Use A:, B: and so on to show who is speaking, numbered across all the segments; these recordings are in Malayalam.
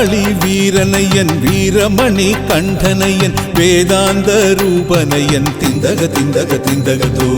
A: വില്ലാളി വീരനയ്യൻ വീരമണി കണ്ഠനയ്യൻ വേദാന്ത രൂപനയ്യൻ തിന്തക തിന്തക തിന്തകതോ.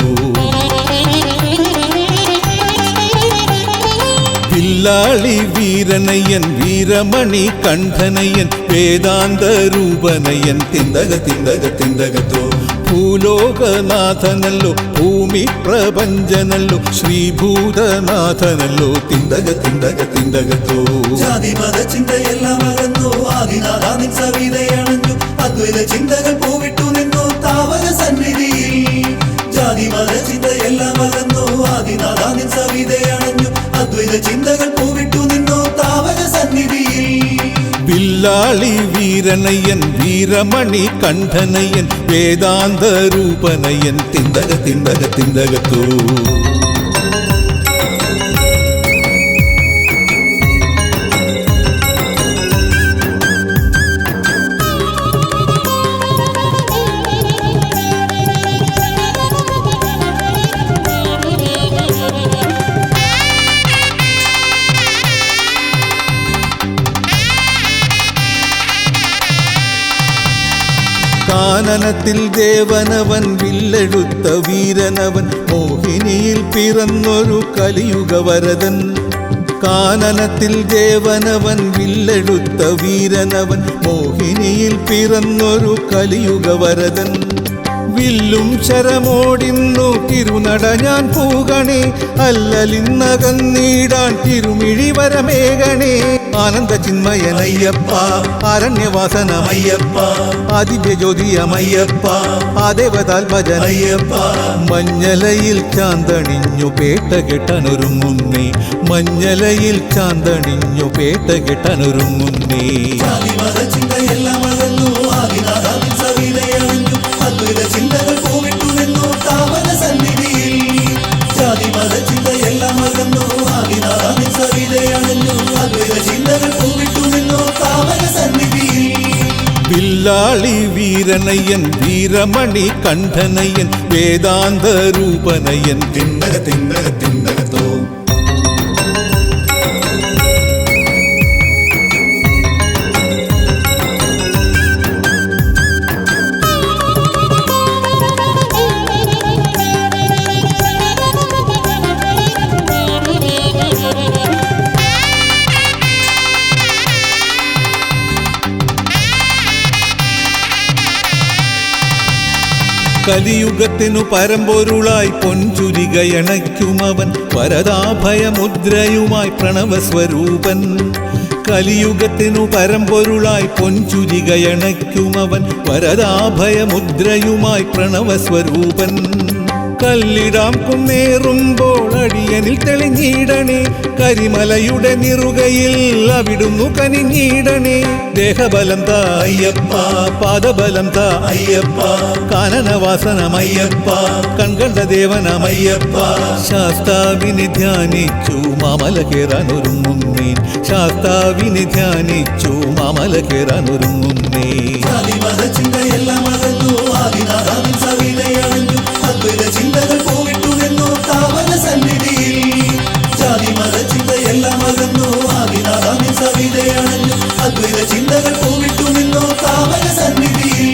A: വില്ലാളി വീരനയ്യൻ വീരമണി കണ്ഠനയ്യൻ വേദാന്ത രൂപനയ്യൻ തിന്തക തിന്തക തിന്തകതോ. ഭൂലോകനാഥനല്ലോ ഭൂമി പ്രപഞ്ചനല്ലോ ശ്രീഭൂതനാഥനല്ലോ തിന്തക തിന്തക തിന്തകതോ.
B: ജാതി മത ചിന്തയെല്ലാം അകന്നു ആദിനാഥാ നിൻ സവിതയണഞ്ഞു അദ്വൈത ചിന്തകൾ പൂവിട്ടു നിന്നു താവക സന്നിധിയിൽ. ജാതി മത ചിന്തയെല്ലാം അകന്നു ആദിനാഥാ നിൻ സവിതയണഞ്ഞു അദ്വൈത ചിന്തകൾ പൂവിട്ടു നിന്നു താവക സന്നിധിയിൽ.
A: വില്ലാളി വീരനയ്യൻ വീരമണി കണ്ഠനയ്യൻ വേദാന്ത രൂപനയ്യൻ തിന്തക തിന്തക തിന്തകതോ. കാനനത്തിൽ ദേവനവൻ വില്ലെടുത്ത വീരനവൻ മോഹിനിയിൽ പിറന്നൊരു കലിയുഗവരദൻ. കാനനത്തിൽ ദേവനവൻ വില്ലെടുത്ത വീരനവൻ മോഹിനിയിൽ പിറന്നൊരു കലിയുഗവരദൻ. വില്ലും ശരമോടിന്നു തിരുനട ഞാൻ പൂകണേ അല്ലലിന്നകന്നീടാൻ തിരുമിഴി വരമേകണേ. ആനന്ദ ചിന്മയനയ്യപ്പ അരണ്യവാസനമയ്യപ്പ ആദിത്യജ്യോതിയമയ്യപ്പ ആദേവതാൽഭജനയ്യപ്പ. മഞ്ഞലയിൽ ചാന്തണിഞ്ഞു പേട്ട കെട്ടനൊരുങ്ങുന്നേ മഞ്ഞലയിൽ ചാന്തണിഞ്ഞു പേട്ട കെട്ടനൊരുങ്ങുന്നേ.
B: ചിന്തകൾ പൂവിട്ടു നിന്നു താവക സന്നിധിയിൽ. ജാതി മത ചിന്തയെല്ലാം അകന്നു ആദിനാഥാ നിൻ സവിതയണഞ്ഞു അദ്വൈത ചിന്തകൾ പൂവിട്ടു നിന്നു താവക സന്നിധിയിൽ.
A: വില്ലാളി വീരനയ്യൻ വീരമണി കണ്ഠനയ്യൻ വേദാന്ത രൂപനയ്യൻ തിന്തക തിന്തക തിന്തകതോ. കലിയുഗത്തിനു പരമ്പൊരുളായി പൊൻചുരികയണയ്ക്കുമവൻ വരദാഭയമുദ്രയുമായി പ്രണവസ്വരൂപൻ. കലിയുഗത്തിനു പരമ്പൊരുളായി പൊൻചുരികയണയ്ക്കുമവൻ വരദാഭയമുദ്രയുമായി പ്രണവസ്വരൂപൻ. കല്ലിടാം കുന്നേറുമ്പോൾ അടിയനിൽ തെളിഞ്ഞിടണേ കരിമലയുടെ നിറുകയിൽ അവിടുന്നു കനിഞ്ഞിടണേ. ദേഹബലം താ അയ്യപ്പ പാദബലം താ അയ്യപ്പ കാനനവാസനമയ്യപ്പ കൺകണ്ട ദേവനമയ്യപ്പ. ശാസ്താവിനെ ധ്യാനിച്ചു മാമല കേറാനൊരുങ്ങുന്നേൻ ശാസ്താവിനെ ധ്യാനിച്ചു മാമല കേറാനൊരുങ്ങുന്നേ.
B: ചിന്തകൾ പൂവിട്ടു നിന്നു താവക സന്നിധിയിൽ. ജാതി മത ചിന്തയെല്ലാം അകന്നു ആദിനാഥാ നിൻ സവിതയണഞ്ഞു അദ്വൈത ചിന്തകൾ പൂവിട്ടു നിന്നു താവക സന്നിധിയിൽ.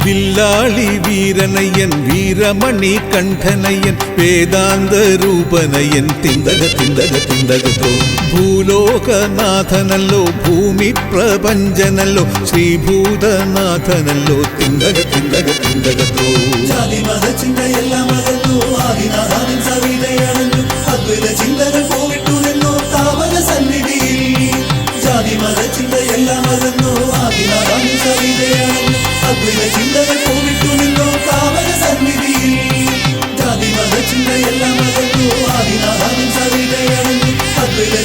A: വില്ലാളി വീരനയ്യൻ വീരമണി കണ്ഠനയ്യൻ വേദാന്ത രൂപനയ്യൻ തിന്തക തിന്തക തിന്തകതോ. ഭൂലോകനാഥനല്ലോ ഭൂമി പ്രപഞ്ചനല്ലോ ശ്രീഭൂതനാഥനല്ലോ തിന്തക തിന്തക തിന്തകതോ.
B: ജാതി മത ചിന്തയെല്ലാം അകന്നു ആദിനാഥാ നിൻ സവിതയണഞ്ഞു അദ്വൈത ചിന്തകൾ പൂവിട്ടു നിന്നു താവക സന്നിധിയിൽ. ജാതി മത ചിന്തയെല്ലാം അകന്നു ആദിനാഥാ നിൻ സവിതയണഞ്ഞു അദ്വൈത ചിന്തകൾ പൂവിട്ടു നിന്നു താവക സന്നിധിയിൽ. ജാതി മത ചിന്തയെല്ലാം അകന്നു ആദിനാഥാ നിൻ സവിതയണഞ്ഞു അദ്വൈത